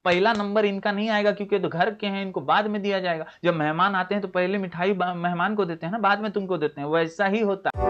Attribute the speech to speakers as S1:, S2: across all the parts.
S1: पहला नंबर इनका नहीं आएगा क्योंकि तो घर के हैं, इनको बाद में दिया जाएगा। जब मेहमान आते हैं तो पहले मिठाई मेहमान को देते हैं ना, बाद में तुमको देते हैं, वैसा ही होता है।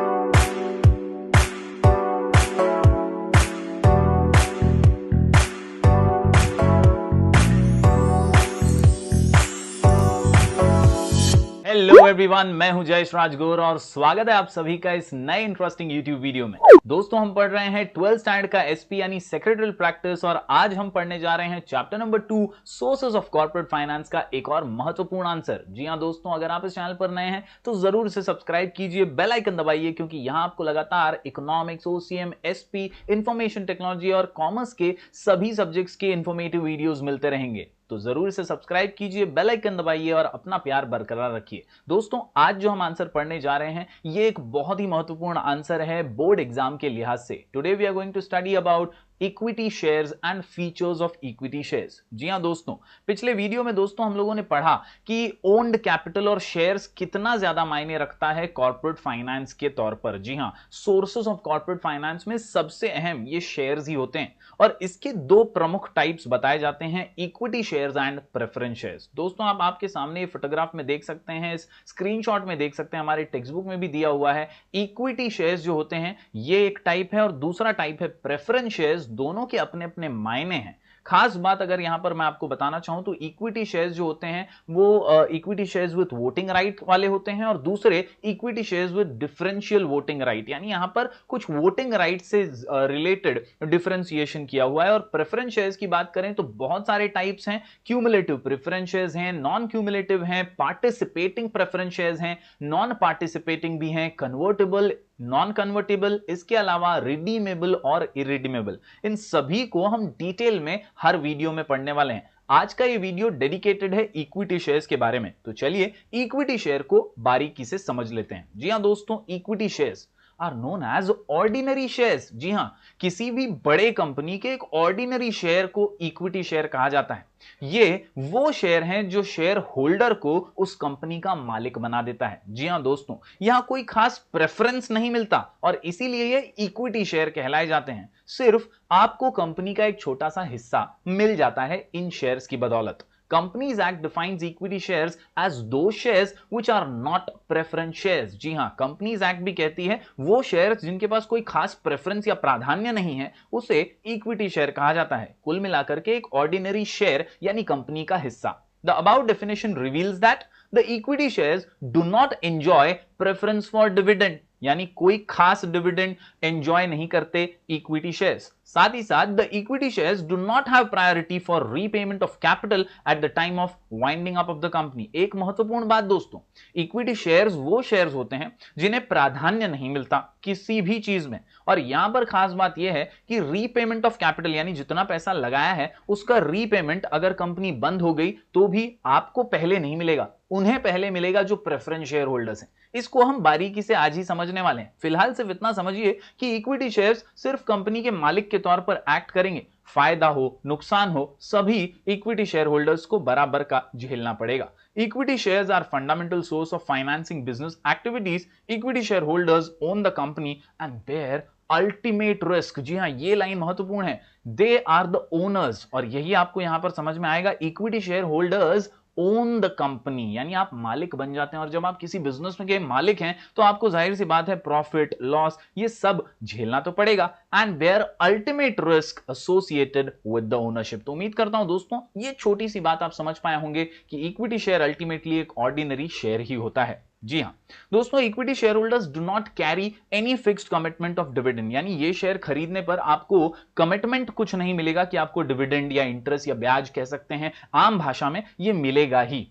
S1: हेलो एवरीवन, मैं हूं जयेश राजगोर और स्वागत है आप सभी का इस नए इंटरेस्टिंग यूट्यूब वीडियो में। दोस्तों, हम पढ़ रहे हैं 12th स्टैंडर्ड का एसपी यानी सेक्रेटरियल प्रैक्टिस और आज हम पढ़ने जा रहे हैं chapter number 2 sources of corporate finance का एक और महत्वपूर्ण आंसर। जी हां दोस्तों, अगर आप इस चैनल पर नए हैं तो जरूर से सब्सक्राइब कीजिए, बेल आइकन दबाइए, क्योंकि यहां आपको लगातार economics, OCM, SP, information technology और कॉमर्स के सभी सब्जेक्ट्स के इंफॉर्मेटिव वीडियोस मिलते रहेंगे। तो जरूर इसे सब्सक्राइब कीजिए, बेल आइकन दबाइए और अपना प्यार बरकरार रखिए। दोस्तों, आज जो हम आंसर पढ़ने जा रहे हैं ये एक बहुत ही महत्वपूर्ण आंसर है बोर्ड एग्जाम के लिहाज से। Today we are going to study about equity shares and features of equity shares. जी हां दोस्तों, पिछले वीडियो में दोस्तों हम लोगों ने पढ़ा कि ओन्ड कैपिटल और शेयर्स कितना ज्यादा मायने रखता है कॉर्पोरेट फाइनेंस के तौर पर। जी हां, सोर्सेस ऑफ कॉर्पोरेट फाइनेंस में सबसे अहम ये शेयर्स ही होते हैं और इसके दो प्रमुख टाइप्स बताए जाते हैं, equity shares and preference shares. दोस्तों, आप आपके सामने ये फोटोग्राफ में देख सकते हैं, इस स्क्रीनशॉट में देख सकते हैं, हमारे टेक्स्ट बुक में भी दिया हुआ है। इक्विटी शेयर्स जो होते हैं ये एक टाइप है और दूसरा टाइप है प्रेफरेंस शेयर्स। दोनों के अपने अपने मायने हैं। खास बात अगर यहां पर मैं आपको बताना चाहूं तो इक्विटी शेयर्स जो होते हैं वो equity shares with voting right वाले होते हैं और दूसरे equity shares with differential voting right, यानी यहां पर कुछ वोटिंग राइट से रिलेटेड डिफरेंशिएशन किया हुआ है। और प्रेफरेंस शेयर्स की बात करें तो बहुत सारे टाइप्स हैं। क्यूमुलेटिव प्रेफरेंस शेयर्स हैं, नॉन क्यूमुलेटिव हैं, पार्टिसिपेटिंग प्रेफरेंस शेयर्स हैं, नॉन पार्टिसिपेटिंग भी हैं, कन्वर्टेबल, नॉन कन्वर्टेबल, इसके अलावा रिडीमेबल और इरिडीमेबल। इन सभी को हम डिटेल में हर वीडियो में पढ़ने वाले हैं। आज का ये वीडियो डेडिकेटेड है इक्विटी शेयर्स के बारे में। तो चलिए इक्विटी शेयर को बारीकी से समझ लेते हैं। जी हां दोस्तों, equity shares are known as ordinary shares. जी हां, किसी भी बड़े कंपनी के एक ऑर्डिनरी शेयर को इक्विटी शेयर कहा जाता है। ये वो शेयर हैं जो शेयर होल्डर को उस कंपनी का मालिक बना देता है। जी हां दोस्तों, यहां कोई खास प्रेफरेंस नहीं मिलता और इसीलिए ये इक्विटी शेयर कहलाए जाते हैं। सिर्फ आपको कंपनी का एक छोटा सा हिस्सा मिल जाता है इन शेयर्स की बदौलत। Companies Act defines equity shares as those shares which are not preference shares। जी हां, Companies Act भी कहती है वो शेयर्स जिनके पास कोई खास प्रेफरेंस या प्राधान्य नहीं है उसे इक्विटी शेयर कहा जाता है। कुल मिलाकर के एक ऑर्डिनरी शेयर यानी कंपनी का हिस्सा। The above definition reveals that the equity shares do not enjoy preference for dividend, यानी कोई खास डिविडेंड एंजॉय नहीं करते इक्विटी शेयर्स। साथ ही साथ the equity shares do not have priority for repayment of capital at the time of winding up of the company. एक महत्वपूर्ण बात दोस्तों, इक्विटी शेयर्स वो शेयर्स होते हैं जिन्हें प्राधान्य नहीं मिलता किसी भी चीज में। और यहां पर खास बात यह है कि रीपेमेंट ऑफ कैपिटल यानी जितना पैसा लगाया है उसका रीपेमेंट अगर कंपनी बंद हो गई तो भी आपको पहले नहीं मिलेगा, उन्हें पहले मिलेगा जो प्रेफरेंस शेयर होल्डर्स हैं। इसको हम बारीकी से आज ही समझने वाले हैं। फिलहाल सिर्फ इतना समझिए कि इक्विटी शेयर्स सिर्फ कंपनी के मालिक के तौर पर एक्ट करेंगे। फायदा हो, नुकसान हो, सभी इक्विटी शेयर होल्डर्स को बराबर का झेलना पड़ेगा। Equity shares are fundamental source of financing business activities. Equity share holders own the company and bear ultimate risk. जी हां, ये लाइन महत्वपूर्ण है। दे आर द ओनर्स, और यही आपको यहां पर समझ में आएगा। Equity share holders own the company, यानी आप मालिक बन जाते हैं और जब आप किसी बिजनेस में के मालिक हैं तो आपको जाहिर सी बात है प्रॉफिट लॉस ये सब झेलना तो पड़ेगा। And bear ultimate risk associated with the ownership. तो उम्मीद करता हूं दोस्तों ये छोटी सी बात आप समझ पाए होंगे कि इक्विटी शेयर अल्टीमेटली एक ऑर्डिनरी शेयर ही होता है। जी हां दोस्तों, equity share holders do not carry any fixed commitment of dividend, यानी ये शेयर खरीदने पर आपको कमिटमेंट कुछ नहीं मिलेगा कि आपको डिविडेंड या इंटरेस्ट या ब्याज कह सकते हैं आम भाषा में, ये मिलेगा ही।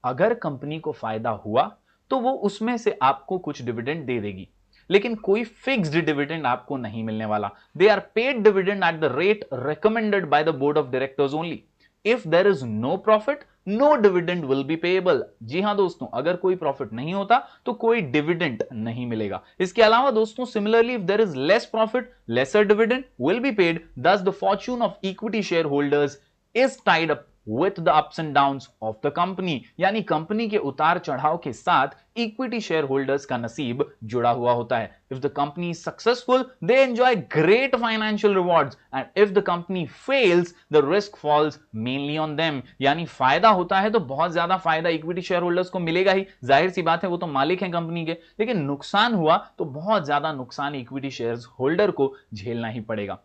S1: अगर कंपनी को फायदा हुआ तो वो उसमें से आपको कुछ डिविडेंड दे देगी, लेकिन कोई फिक्स्ड डिविडेंड आपको नहीं मिलने वाला। They are paid dividend at the rate recommended by the board of directors only. If there is no profit no dividend will be payable. जी हां दोस्तों, अगर कोई प्रॉफिट नहीं होता तो कोई डिविडेंड नहीं मिलेगा। इसके अलावा दोस्तों similarly if there is less profit lesser dividend will be paid. Thus the fortune of equity share holders is tied up with the ups and downs of the company, यानी कंपनी के उतार चढ़ाव के साथ इक्विटी शेयर होल्डर्स का नसीब जुड़ा हुआ होता है. If the company is successful, they enjoy great financial rewards, and if the company fails, the risk falls mainly on them. यानी फायदा होता है तो बहुत ज्यादा फायदा इक्विटी शेयर होल्डर्स को मिलेगा ही, जाहिर सी बात है, वो तो मालिक हैं कंपनी के, लेकिन नुकसान हुआ तो बहुत ज्यादा नुकसान इक्विटी शेयर होल्डर को झेलना ही पड़ेगा.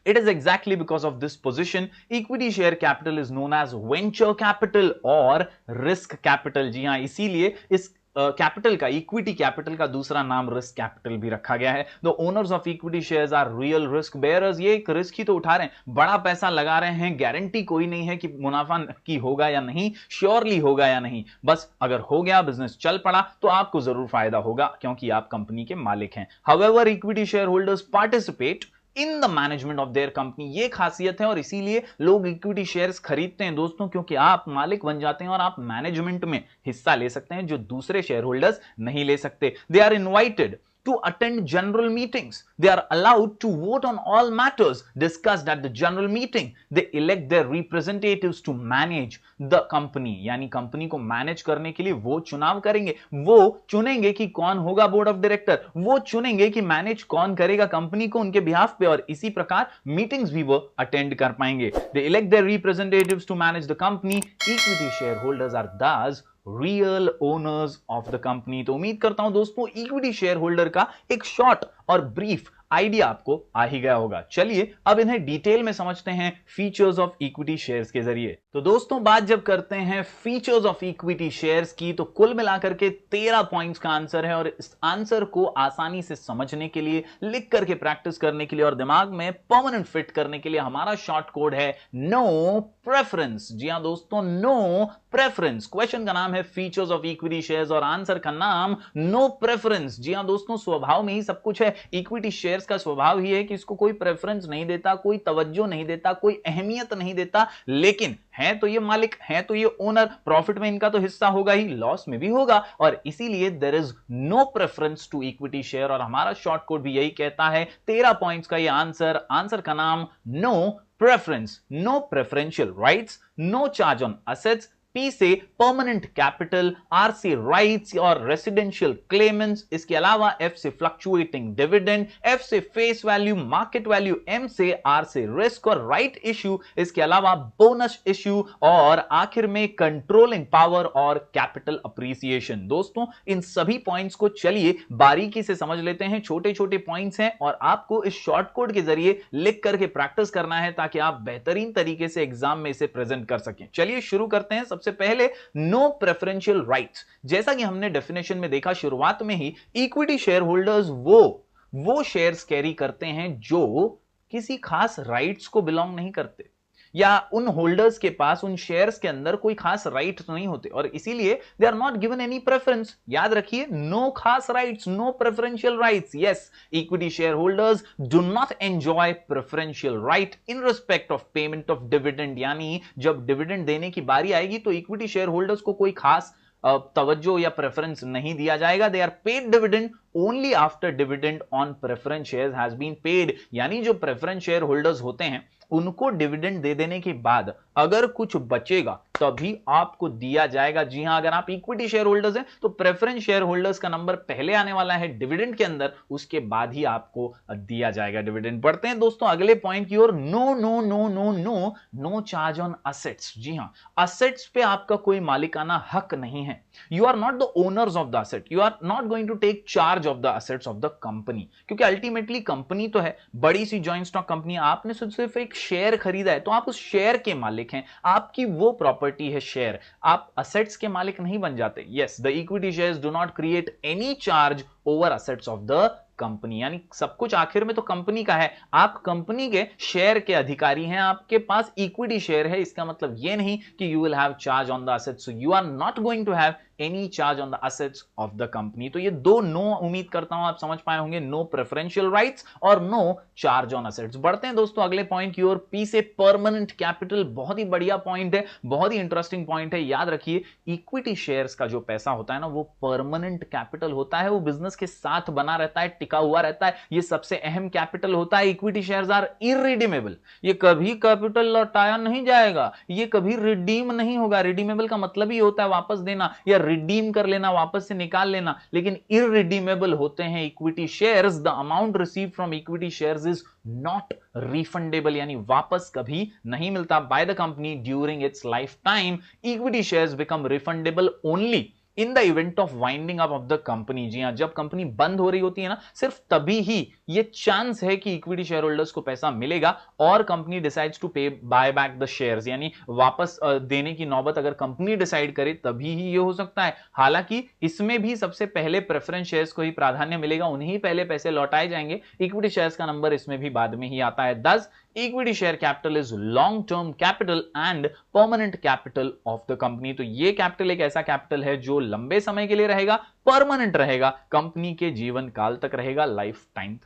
S1: It is exactly because of this position, equity share capital is known as venture capital और risk capital. जी हाँ, इसीलिए इस कैपिटल का, इक्विटी कैपिटल का दूसरा नाम रिस्क कैपिटल भी रखा गया है. The owners of equity shares are real risk bearers. ये एक रिस्क ही तो उठा रहे हैं, बड़ा पैसा लगा रहे हैं, गारंटी कोई नहीं है कि मुनाफा की होगा या नहीं, श्योरली होगा या नहीं. बस अगर हो गया, बिजनेस चल पड़ा, तो आपको जरूर फायदा होगा क्योंकि आप कंपनी के मालिक हैं. However equity share holders participate in the management of their company. ये खासियत है और इसीलिए लोग इक्विटी शेयर्स खरीदते हैं दोस्तों, क्योंकि आप मालिक बन जाते हैं और आप मैनेजमेंट में हिस्सा ले सकते हैं जो दूसरे शेयर होल्डर्स नहीं ले सकते. They are invited to attend general meetings. They are allowed to vote on all matters discussed at the general meeting. They elect their representatives to manage the company. यानी कंपनी को manage करने के लिए वो चुनाव करेंगे, वो चुनेंगे कि कौन होगा बोर्ड ऑफ डायरेक्टर, वो चुनेंगे कि मैनेज कौन करेगा कंपनी को उनके बिहाफ पे, और इसी प्रकार मीटिंग्स भी वो अटेंड कर पाएंगे. They elect their representatives to manage the company. Equity shareholders are thus real owners of the company. तो उम्मीद करता हूं दोस्तों इक्विटी शेयर होल्डर का एक शॉर्ट और ब्रीफ आइडिया आपको आ ही गया होगा. चलिए अब इन्हें डिटेल में समझते हैं फीचर्स ऑफ इक्विटी शेयर्स के जरिए. तो दोस्तों बात जब करते हैं फीचर्स ऑफ इक्विटी शेयर्स की, तो कुल मिलाकर के 13 पॉइंट्स का आंसर है, और इस आंसर को आसानी से समझने के लिए, लिख करके प्रैक्टिस करने के लिए और दिमाग में परमानेंट फिट करने के लिए हमारा शॉर्ट कोड है नो प्रेफरेंस. जी हां दोस्तों, नो प्रेफरेंस. क्वेश्चन का नाम है फीचर्स ऑफ इक्विटी शेयर्स और आंसर का नाम नो प्रेफरेंस. जी हां दोस्तों, स्वभाव में ही सब कुछ है. इक्विटी शेयर्स का स्वभाव ही है कि इसको कोई प्रेफरेंस नहीं देता, कोई तवज्जो नहीं देता, कोई अहमियत नहीं देता, लेकिन है तो ये मालिक, है तो ये ओनर, प्रॉफिट में इनका तो हिस्सा होगा ही, लॉस में भी होगा, और इसीलिए there is no preference to equity share. और हमारा शॉर्ट कोड भी यही कहता है. 13 पॉइंट्स का ये आंसर, आंसर का नाम no preference. No preferential rights, no charge on assets, P से परमानेंट कैपिटल, R से राइट्स और रेसिडेंशियल क्लेमेंट्स, इसके अलावा F से फ्लक्चुएटिंग डिविडेंड, F से face value, market value, M से R से रिस्क और राइट इश्यू, इसके अलावा बोनस इश्यू, और आखिर में कंट्रोलिंग पावर और कैपिटल अप्रिसिएशन. दोस्तों इन सभी पॉइंट्स को चलिए बारीकी से समझ लेते हैं. छोटे छोटे पॉइंट्स हैं और आपको इस शॉर्ट कोड के जरिए लिख करके प्रैक्टिस करना है ताकि आप बेहतरीन तरीके से एग्जाम में इसे प्रेजेंट कर सकें. चलिए शुरू करते हैं. सबसे पहले नो प्रेफरेंशियल राइट्स. जैसा कि हमने डेफिनेशन में देखा शुरुआत में ही, इक्विटी शेयर होल्डर्स वो शेयर्स कैरी करते हैं जो किसी खास राइट्स को बिलोंग नहीं करते, या उन होल्डर्स के पास उन शेयर्स के अंदर कोई खास राइट नहीं होते, और इसीलिए they are not given any preference. याद रखिए, नो खास rights, no preferential rights. Yes, equity share holders do not enjoy preferential right in respect of payment of dividend. यानी जब डिविडेंड देने की बारी आएगी तो इक्विटी शेयर होल्डर्स को कोई खास तवज्जो या प्रेफरेंस नहीं दिया जाएगा. They are paid dividend only after dividend on preference shares has been paid. यानी जो प्रेफरेंस शेयर होल्डर्स होते हैं उनको डिविडेंड दे देने के बाद अगर कुछ बचेगा तभी आपको दिया जाएगा. जी हां, अगर आप इक्विटी शेयर होल्डर्स हैं तो प्रेफरेंस शेयर होल्डर्स का नंबर पहले आने वाला है डिविडेंड के अंदर, उसके बाद ही आपको दिया जाएगा डिविडेंड. बढ़ते हैं दोस्तों अगले पॉइंट की ओर. No no no no no no charge on assets. जी हां, असेट्स पे आपका कोई मालिकाना हक नहीं है. You are not the owners of the asset, you are not going to take charge of the assets of the company, क्योंकि अल्टीमेटली कंपनी तो है, बड़ी सी जॉइंट स्टॉक कंपनी. आपने सिर्फ एक शेयर खरीदा है तो आप उस शेयर के मालिक हैं, आपकी वो प्रॉपर्टी है शेयर, आप असेट्स के मालिक नहीं बन जाते. Yes, the equity shares do not create any charge over assets of the company. यानी सब कुछ आखिर में तो कंपनी का है, आप कंपनी के शेयर के अधिकारी हैं, आपके पास इक्विटी शेयर है. इसका मतलब यह नहीं कि you will have charge on the assets, so you are not going to have any charge on the assets of the company. तो ये दो नो उम्मीद करता हूं आप समझ पाए होंगे, नो प्रेफरेंशियल राइट्स और नो चार्ज ऑन असेट्स। बढ़ते हैं दोस्तों अगले पॉइंट की ओर, पी से परमानेंट कैपिटल। बहुत ही बढ़िया पॉइंट है, बहुत ही इंटरेस्टिंग पॉइंट है। याद रखिए इक्विटी शेयर्स का जो पैसा होता है ना वो परमानेंट कैपिटल होता है, वो बिजनेस के साथ बना रहता है, टिका हुआ रहता है। ये सबसे अहम कैपिटल होता है। इक्विटी शेयर्स आर इररिडीमेबल, ये कभी कैपिटल लौटाया नहीं जाएगा, ये कभी रिडीम नहीं होगा। रिडीमेबल का मतलब ही होता है वापस देना या रिडीम कर लेना, वापस से निकाल लेना, लेकिन इररिडीमेबल होते हैं equity shares. The amount receive from equity shares is not refundable, यानी वापस कभी नहीं मिलता by the company during its life time. Equity shares become refundable only in the event of winding up of the company. जी हां, जब company बंद हो रही होती है ना, सिर्फ तभी ही ये चांस है कि इक्विटी शेयर होल्डर्स को पैसा मिलेगा और कंपनी डिसाइड्स टू पे बाय बैक द शेयर्स, यानी वापस देने की नौबत अगर कंपनी डिसाइड करे तभी ही ये हो सकता है। हालांकि इसमें भी सबसे पहले प्रेफरेंस शेयर्स को ही प्राधान्य मिलेगा, उन्हीं पहले पैसे लौटाए जाएंगे। इक्विटी शेयर्स का नंबर इसमें भी बाद में ही आता है। 10 equity share capital is long term capital and permanent capital of the company. तो ये कैपिटल एक ऐसा कैपिटल है जो लंबे समय के लिए रहेगा, परमानेंट रहेगा, कंपनी के जीवन काल तक रहेगा, लाइफ टाइम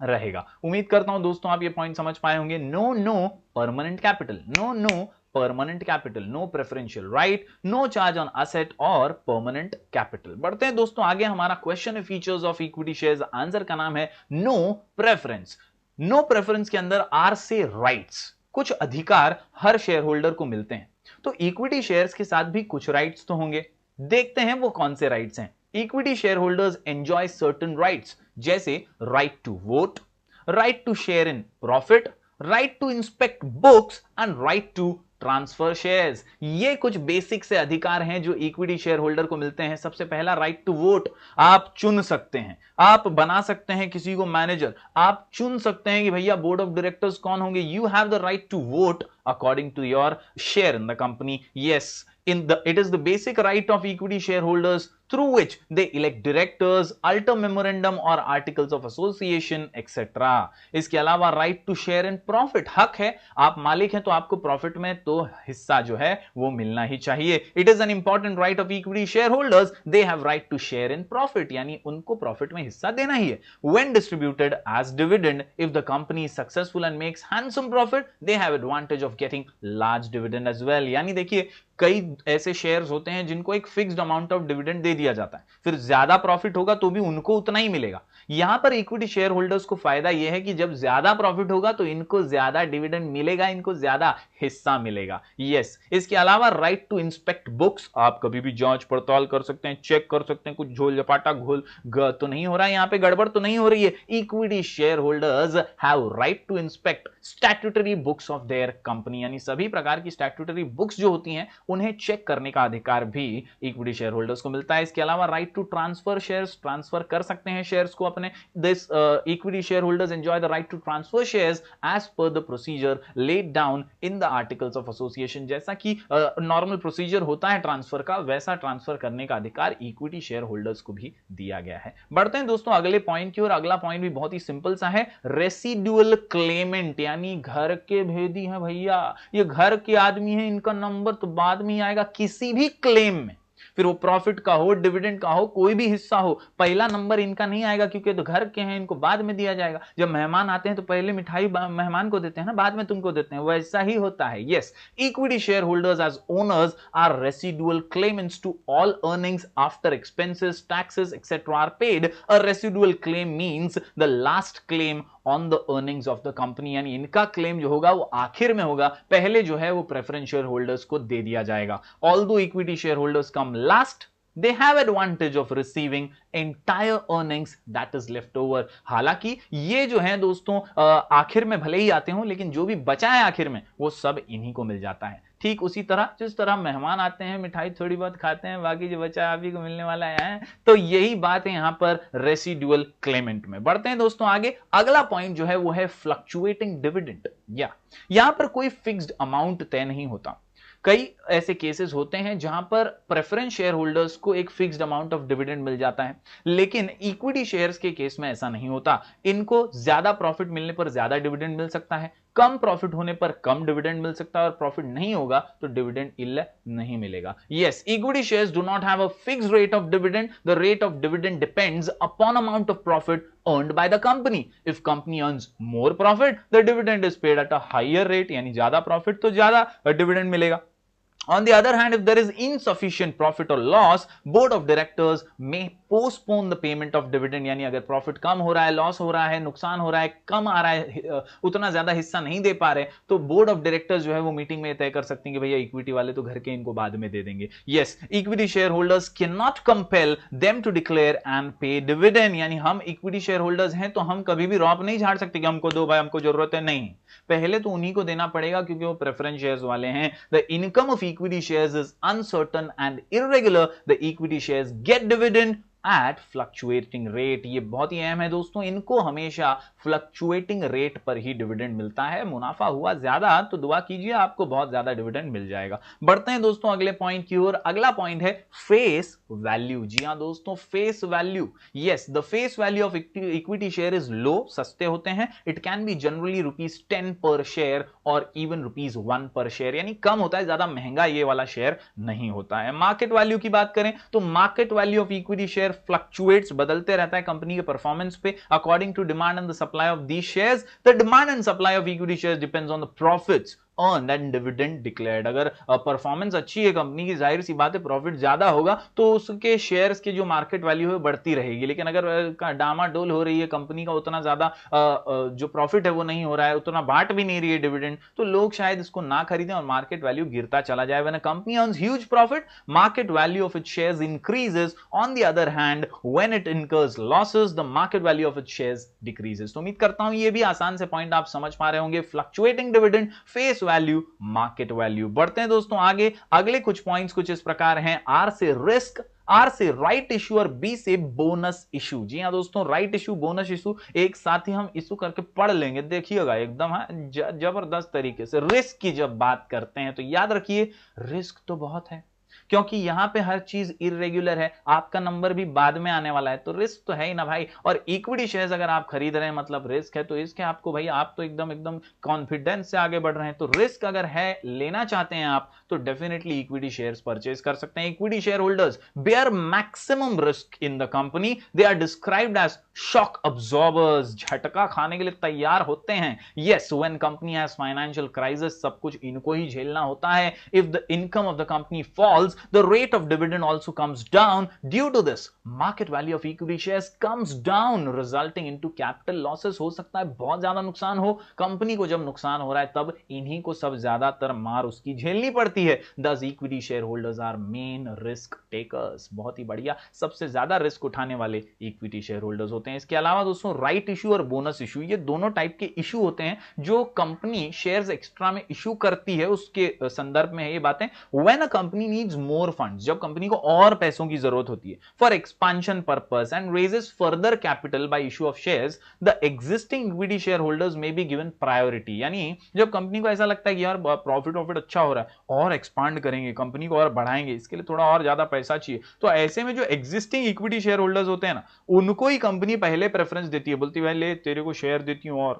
S1: रहेगा। उम्मीद करता हूं दोस्तों आप ये पॉइंट समझ पाए होंगे। No permanent capital, no permanent capital, no preferential right, no charge on asset और परमानेंट कैपिटल। बढ़ते हैं दोस्तों आगे, हमारा क्वेश्चन है features of equity shares. Answer का नाम है नो प्रेफरेंस। नो प्रेफरेंस के अंदर आर से राइट्स, कुछ अधिकार हर शेयर होल्डर को मिलते हैं। तो इक्विटी शेयर्स के साथ भी कुछ राइट्स तो होंगे, देखते हैं वो कौन से राइट्स हैं। Equity share holders enjoy certain rights, जैसे right to vote, right to share in profit, right to inspect books and right to transfer shares. ये कुछ बेसिक से अधिकार हैं जो इक्विटी शेयर होल्डर को मिलते हैं। सबसे पहला राइट टू वोट, आप चुन सकते हैं, आप बना सकते हैं किसी को मैनेजर, आप चुन सकते हैं कि भैया बोर्ड ऑफ डायरेक्टर्स कौन होंगे। You have the right to vote according to your share in the company. Yes, it is the basic right of equity shareholders through which they elect directors, alter memorandum or articles of association, etc. इसके अलावा right to share in profit, हक है, आप मालिक हैं तो आपको profit में तो हिस्सा जो है वो मिलना ही चाहिए। It is an important right of equity shareholders, they have right to share in profit, यानी उनको प्रॉफिट में हिस्सा देना ही है। When distributed as dividend, if the company is successful and makes handsome profit, they have advantage of getting large dividend as well। यानी देखिए कई ऐसे शेयर्स होते हैं जिनको एक फिक्स्ड अमाउंट ऑफ डिविडेंड दे दिया जाता है, फिर ज्यादा प्रॉफिट होगा तो भी उनको उतना ही मिलेगा। यहां पर इक्विटी शेयर होल्डर्स को फायदा यह है कि जब ज्यादा प्रॉफिट होगा तो इनको ज्यादा डिविडेंड मिलेगा, इनको ज्यादा हिस्सा मिलेगा। यस, इसके अलावा राइट टू इंस्पेक्ट बुक्स, आप कभी भी जांच पड़ताल कर सकते हैं, चेक कर सकते हैं कुछ झोल झपाटा घोल तो नहीं हो रहा है, यहां पे गड़बड़ तो नहीं हो रही है। Equity share holders have right to inspect statutory books of their company, यानी सभी प्रकार की स्टैट्यूटरी बुक्स जो होती हैं उन्हें चेक करने का अधिकार भी इक्विटी शेयर होल्डर्स को मिलता है। इसके अलावा right to transfer shares, transfer कर सकते हैं शेयर्स को अपने। This equity share holders enjoy the right to transfer shares as per the procedure laid down in the articles of association. जैसा कि नॉर्मल प्रोसीजर होता है ट्रांसफर का, वैसा ट्रांसफर करने का अधिकार इक्विटी शेयर होल्डर्स को भी दिया गया है। बढ़ते हैं दोस्तों अगले पॉइंट की ओर। अगला पॉइंट भी बहुत ही सिंपल सा है, रेसिडुअल क्लेमेंट, यानी घर के भेदी हैं भैया, ये घर के आदमी है, इनका नंबर तो बाद में आएगा किसी भी क्लेम में, फिर वो प्रॉफिट का हो, डिविडेंड का हो, कोई भी हिस्सा हो, पहला नंबर इनका नहीं आएगा क्योंकि तो घर के हैं, इनको बाद में दिया जाएगा। जब मेहमान आते हैं तो पहले मिठाई मेहमान को देते हैं ना, बाद में तुमको देते हैं, वैसा ही होता है। Yes, equity share holders as owners are residual claimants to all earnings after expenses, taxes etcetera are paid. A residual claim means the last claim on the earnings of the company, यानी इनका claim जो होगा वो आखिर में होगा, पहले जो है वो प्रेफरेंस शेयर होल्डर्स को दे दिया जाएगा। Although equity share holders come last, they have advantage of receiving entire earnings that is left over। हालांकि ये जो है दोस्तों आखिर में भले ही आते हो, लेकिन जो भी बचा है आखिर में वो सब इन्हीं को मिल जाता है। ठीक उसी तरह जिस तरह मेहमान आते हैं, मिठाई थोड़ी बहुत खाते हैं, बाकी जो बचा आप ही को मिलने वाला है। तो यही बात है यहां पर रेसिडुअल क्लेमेंट में। बढ़ते हैं दोस्तों आगे। अगला पॉइंट जो है वो है फ्लक्चुएटिंग डिविडेंड। यहां पर कोई फिक्स्ड अमाउंट तय नहीं होता। कई ऐसे केसेस होते हैं जहां पर प्रेफरेंस शेयर होल्डर्स को एक फिक्स्ड अमाउंट ऑफ डिविडेंड मिल जाता है, लेकिन इक्विटी शेयर्स के केस में ऐसा नहीं होता। इनको ज्यादा प्रॉफिट मिलने पर ज्यादा डिविडेंड मिल सकता है, कम प्रॉफिट होने पर कम डिविडेंड मिल सकता है और प्रॉफिट नहीं होगा तो डिविडेंड नहीं मिलेगा। Yes, equity shares do not have a fixed rate of dividend, the rate of dividend depends upon amount of profit earned by the company. If company earns more profit, the dividend is paid at a higher rate, यानी ज्यादा profit तो ज्यादा dividend मिलेगा। On the other hand, if there is insufficient profit or loss, board of directors may postpone the payment of dividend, यानी अगर profit कम हो रहा है, लॉस हो रहा है, नुकसान हो रहा है, कम आ रहा है, उतना ज्यादा हिस्सा नहीं दे पा रहे, तो बोर्ड ऑफ डायरेक्टर्स जो है वो मीटिंग में तय कर सकते हैं कि भैया इक्विटी वाले तो घर के इनको बाद में दे देंगे। Yes, equity share holders can not compel them to declare and pay dividend, यानी हम इक्विटी शेयर होल्डर्स हैं तो हम कभी भी रॉप नहीं झाड़ सकते कि हमको दो भाई, हमको जरूरत है, नहीं, पहले तो उन्हीं को देना पड़ेगा क्योंकि वो प्रेफरेंस शेयर्स वाले हैं। The income of equity shares is uncertain and irregular, the equity shares get dividend at fluctuating rate. ये बहुत ही अहम है दोस्तों, इनको हमेशा फ्लक्चुएटिंग रेट पर ही डिविडेंड मिलता है। मुनाफा हुआ ज्यादा तो दुआ कीजिए आपको बहुत ज्यादा डिविडेंड मिल जाएगा। बढ़ते हैं दोस्तों अगले पॉइंट की ओर। अगला पॉइंट है फेस वैल्यू। जी हां दोस्तों, face value. Yes, the face value of equity share is low, सस्ते होते हैं। इट कैन बी जनरली ₹10 पर शेयर और इवन ₹1 पर शेयर, यानी कम होता है, ज्यादा महंगा ये वाला शेयर नहीं होता है। मार्केट वैल्यू की बात करें तो market value of equity share fluctuates, बदलते रहता है कंपनी के परफॉर्मेंस पे according to demand and the supply of these shares. The demand and supply of equity shares depends on the profits earn and dividend declared. अगर performance अच्छी है company की, जाहिर सी बात है प्रॉफिट ज्यादा होगा तो उसके शेयर्स की जो मार्केट वैल्यू है बढ़ती रहेगी। लेकिन अगर डामाडोल हो रही है कंपनी का, उतना ज्यादा जो प्रॉफिट है वो नहीं हो रहा है, उतना बांट भी नहीं रही है डिविडेंड, तो लोग शायद इसको ना खरीदें और मार्केट वैल्यू गिरता चला जाए। When a company earns huge profit, market value of its shares increases. On the other hand, when it incurs losses, the market value of its shares decreases. तो उम्मीद करता हूं ये भी आसान से पॉइंट आप समझ पा रहे होंगे। Fluctuating dividend, face value, market value. बढ़ते हैं दोस्तों आगे। अगले कुछ पॉइंट्स कुछ इस प्रकार हैं। आर से रिस्क, आर से राइट इशू और बी से बोनस इशू। जी हां दोस्तों, राइट इशू, बोनस इशू एक साथ ही हम इशू करके पढ़ लेंगे, देखिएगा एकदम जबरदस्त तरीके से। रिस्क की जब बात करते हैं तो याद रखिए रिस्क तो बहुत है, क्योंकि यहां पे हर चीज इरेगुलर है, आपका नंबर भी बाद में आने वाला है, तो रिस्क तो है ही ना भाई। और इक्विटी शेयर्स अगर आप खरीद रहे हैं मतलब रिस्क है, तो रिस्क है आपको भाई, आप तो एकदम कॉन्फिडेंस से आगे बढ़ रहे हैं। तो रिस्क अगर है, लेना चाहते हैं आप, तो डेफिनेटली इक्विटी शेयर्स परचेज कर सकते हैं। Equity share holders bear maximum risk in the company, they are described as shock absorbers, झटका खाने के लिए तैयार होते हैं। Yes, when company has financial crisis, सब कुछ इनको ही झेलना होता है। If the income of the company falls, the rate of dividend also comes down. Due to this, market value of equity shares comes down, resulting into capital losses। हो सकता है बहुत ज्यादा नुकसान हो कंपनी को। जब नुकसान हो रहा है तब इन्हीं को सब ज्यादातर मार उसकी झेलनी पड़ती है। Thus equity shareholders are main risk takers। बहुत ही बढ़िया, सबसे ज्यादा रिस्क उठाने वाले इक्विटी शेयर होल्डर्स होते हैं। इसके अलावा दोस्तों राइट इशू और बोनस इशू, ये दोनों टाइप के इशू होते हैं जो कंपनी शेयर्स एक्स्ट्रा में इशू करती है, उसके संदर्भ में है ये बातें। When a company needs more funds, जब कंपनी को और पैसों की जरूरत होती है for expansion purpose and raises further capital by issue of shares, the existing equity share holders में बी गिवन प्रायोरिटी। यानी जब कंपनी को ऐसा लगता है कि यार प्रॉफिट अच्छा हो रहा है और एक्सपांड करेंगे, कंपनी को और बढ़ाएंगे, इसके लिए थोड़ा और ज्यादा पैसा चाहिए, तो ऐसे में जो एग्जिस्टिंग इक्विटी शेयर होल्डर्स होते हैं ना, उनको ही कंपनी पहले प्रेफरेंस देती है, बोलती है भाई ले तेरे को शेयर देती हूं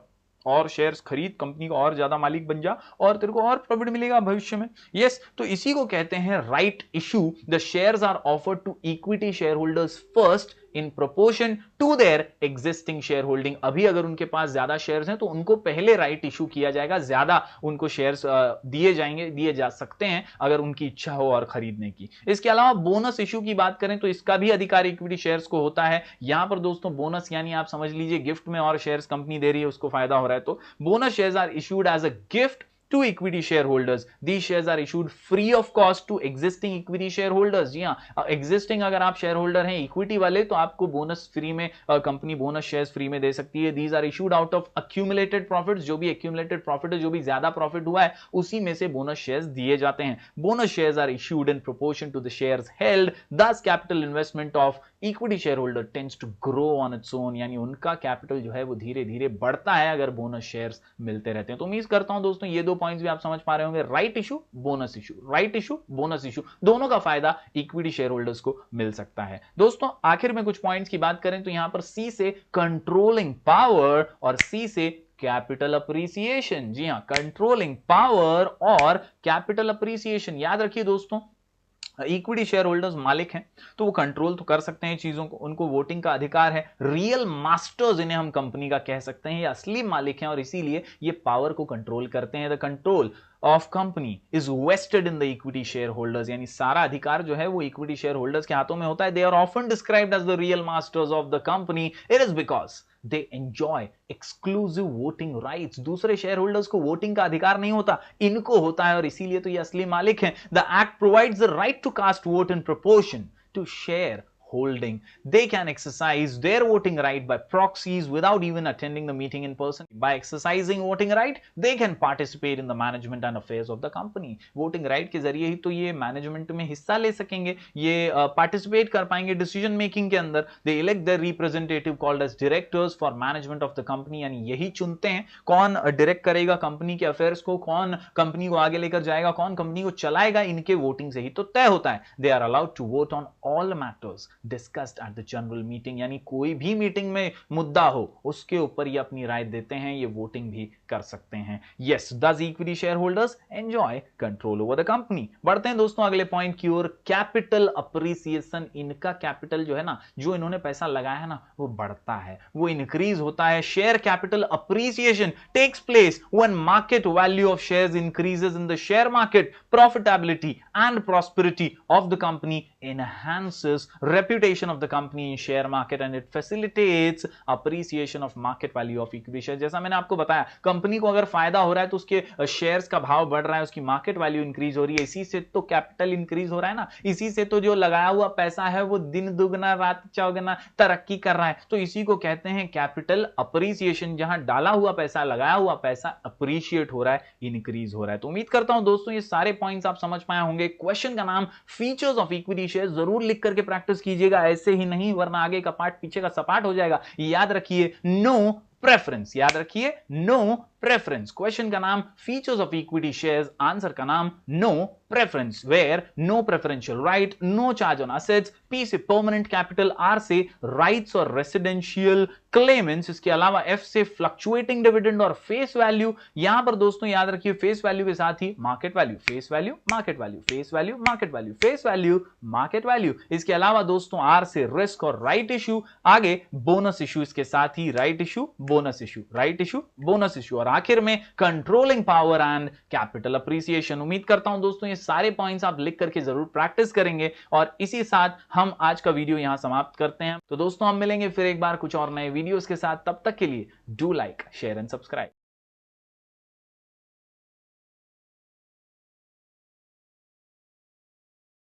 S1: और शेयर्स खरीद, कंपनी का और ज्यादा मालिक बन जा और तेरे को और प्रॉफिट मिलेगा भविष्य में। यस, तो इसी को कहते हैं right issue. The shares are offered to equity share holders first in proportion to their existing share holding. अभी अगर उनके पास ज्यादा शेयर्स हैं तो उनको पहले राइट इशू किया जाएगा, ज्यादा उनको शेयर्स दिए जा सकते हैं अगर उनकी इच्छा हो और खरीदने की। इसके अलावा बोनस इशू की बात करें तो इसका भी अधिकार इक्विटी शेयर्स को होता है। यहां पर दोस्तों बोनस यानी आप समझ लीजिए गिफ्ट में और शेयर्स कंपनी दे रही है, उसको फायदा हो रहा है, तो bonus shares are issued as a gift to equity shareholders. These shares are issued free of cost to existing equity shareholders। जी हाँ, existing अगर आप शेयर होल्डर हैं इक्विटी वाले तो आपको बोनस फ्री में, कंपनी बोनस शेयर्स फ्री में दे सकती है। These are issued out of accumulated profits। जो भी accumulated profit है, जो भी ज्यादा प्रॉफिट हुआ है, उसी में से बोनस शेयर्स दिए जाते हैं। Bonus shares are issued in proportion to the shares held। Thus capital investment of equity shareholder tends to grow on its own। यानी उनका कैपिटल जो है वो धीरे धीरे बढ़ता है अगर बोनस शेयर्स मिलते रहते हैं। तो उम्मीद करता हूं दोस्तों ये दो पॉइंट्स भी आप समझ पा रहे होंगे। Right issue, bonus issue, right issue, bonus issue, दोनों का फायदा इक्विटी शेयर होल्डर्स को मिल सकता है। दोस्तों आखिर में कुछ पॉइंट्स की बात करें तो यहां पर सी से कंट्रोलिंग पावर और सी से कैपिटल अप्रिसिएशन। जी हाँ, कंट्रोलिंग पावर और कैपिटल अप्रिसिएशन। याद रखिए दोस्तों, इक्विटी शेयर होल्डर्स मालिक हैं तो वो कंट्रोल तो कर सकते हैं चीजों को, उनको वोटिंग का अधिकार है। रियल मास्टर्स इन्हें हम कंपनी का कह सकते हैं, ये असली मालिक हैं और इसीलिए ये पावर को कंट्रोल करते हैं। The control of company is vested in the equity share holders, यानी सारा अधिकार जो है वो इक्विटी शेयर होल्डर्स के हाथों में होता है। They are often described as the real masters of the company. It is because they enjoy exclusive voting rights. दूसरे शेयर होल्डर्स को वोटिंग का अधिकार नहीं होता, इनको होता है और इसीलिए तो ये असली मालिक हैं। The act provides the right to cast vote in proportion to share holding. They can exercise their voting right by proxies without even attending the meeting in person. By exercising voting right, they can participate in the management and affairs of the company. Voting right के जरिए ही तो ये management में हिस्सा ले सकेंगे, ये participate कर पाएंगे डिसीजन मेकिंग के अंदर। They elect their representative called as directors for management of the company, यानी यही चुनते हैं कौन डायरेक्ट करेगा कंपनी के अफेयर्स को, कौन कंपनी को आगे लेकर जाएगा, कौन कंपनी को चलाएगा, इनके वोटिंग से ही तो तय होता है। They are allowed to vote on all matters discussed at the general meeting, यानी कोई भी मीटिंग में मुद्दा हो उसके ऊपर ये अपनी राय देते हैं, ये वोटिंग भी कर सकते हैं। Yes, does equity share holders enjoy control over the company. बढ़ते हैं दोस्तों अगले पॉइंट की ओर, कैपिटल अप्रिसिएशन। इनका कैपिटल जो है ना, जो इन्होंने पैसा लगाया है ना, वो बढ़ता है, वो इंक्रीज होता है। Share capital appreciation takes place when market value of shares increases in the share market, profitability and prosperity of the company enhances reputation of the company in share market and it facilitates appreciation of market value of equity share। जैसा मैंने आपको बताया, company को अगर फायदा हो रहा है तो उसके शेयर्स का भाव बढ़ रहा है, उसकी मार्केट वैल्यू इंक्रीज हो रही है, इसी से तो कैपिटल इंक्रीज हो रहा है ना, इसी से तो जो लगाया हुआ पैसा है वो दिन दुगना रात चौगुना तरक्की कर रहा है। तो इसी को कहते हैं कैपिटल अप्रिसिएशन, जहां डाला हुआ पैसा, लगाया हुआ पैसा अप्रिशिएट हो रहा है, इंक्रीज हो रहा है। तो उम्मीद करता हूं दोस्तों ये सारे पॉइंट्स आप समझ पाए होंगे। क्वेश्चन का नाम फीचर्स ऑफ इक्विटी शेयर, जरूर लिख करके प्रैक्टिस कीजिएगा, ऐसे ही नहीं वरना आगे का पार्ट पीछे का सपाट हो जाएगा। याद रखिए नो प्रेफरेंस, याद रखिए नो प्रेफरेंस। क्वेश्चन का नाम features of equity shares, answer का नाम no preference, where no preferential right, no charge on assets, P से परमानेंट कैपिटल, आर से राइट्स और रेसिडेंशियल क्लेमेंट्स, इसके अलावा एफ से फ्लक्चुएटिंग डिविडेंड और फेस वैल्यू। यहां पर दोस्तों याद रखिए फेस वैल्यू के साथ ही market value, face value market value, face value market value, face value market value. इसके अलावा दोस्तों आर से रिस्क और राइट इश्यू, आगे बोनस इश्यू, इसके साथ ही right issue bonus issue, right issue bonus issue, और आखिर में controlling power and capital appreciation. उम्मीद करता हूं दोस्तों ये सारे पॉइंट्स आप लिख करके जरूर प्रैक्टिस करेंगे और इसी साथ हम आज का वीडियो यहां समाप्त करते हैं। तो दोस्तों हम मिलेंगे फिर एक बार कुछ और नए वीडियोस के साथ, तब तक के लिए do like share and subscribe.